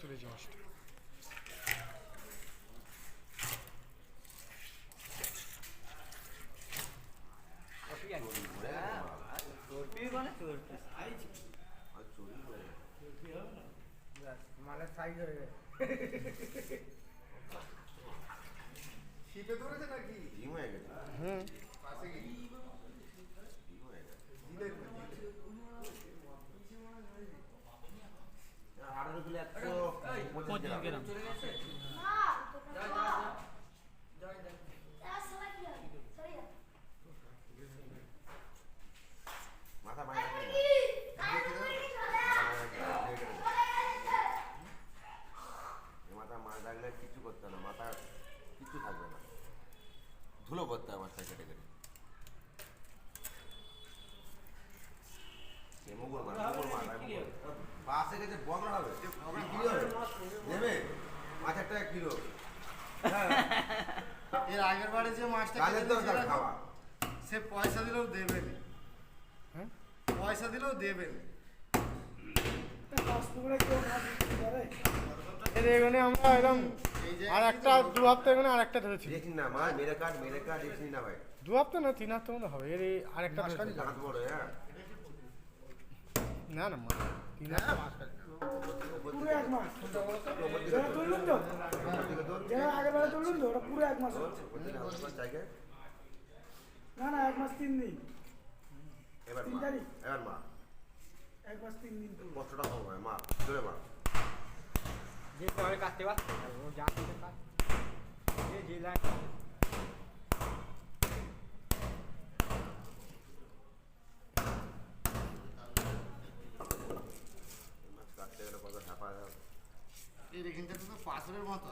তুলেছি মাছটা। মালের সাইজ হয়ে গেছে। শীতে ধরেছে নাকি? ডিম হয়ে গেছে। হুম, পাশে গিয়ে ডিম হয়ে গেছে। দিলেন না, দিলেন। 18 কিলো 125 গ্রাম। মাথা মাথা মাথা মাছ থাকলে কিচ্ছু করতে হবে না, মাথা কিচ্ছু থাকবে না, ধুলো করতে হবে মাছটা কেটে কেটে। মুগুর মাছ, মুগুর মাছ, পাশে গেছে বগড়া হবে, বিক্রি হবে, নেবে 5,000 টাকা কিলো। এর আগের বারে যে মাছটা কালের কিনে দরকার দিয়েছিলাম, খাওয়া। সে পয়সা দিলেও দেবে না। হ্যাঁ? পয়সা দিলেও দেবে না। এখানে আমরা এরকম এই যে আর একটা 2 হপ্তাহ এখানে আর একটা ধরেছি। দেখি না মা, মেরে কাট দেখি না ভাই, 2 হপ্তাহ না 3 হপ্তাহ মতো হবে। এর আর একটা ধরেছি। দাঁত বড়। হ্যাঁ না না মা 3 হপ্তাহ। পুরো 1 মাস যেটা তুললুন তো যেটা আগের বেলা তুললুন তো ওটা পুরো 1 মাস হচ্ছে। না না 1 মাস 3 দিন এবার 3 মা, তারিখ এবার মা 1 মাস 3 দিন পুরো। কষ্টটা হবে মা, ধরে মা। যে পরে কাটতে পার ও যা করতে পার যে লাইন মাছ কাটতে গেলে কত হ্যাপা। এই এখানটা তো পাথরের মতো।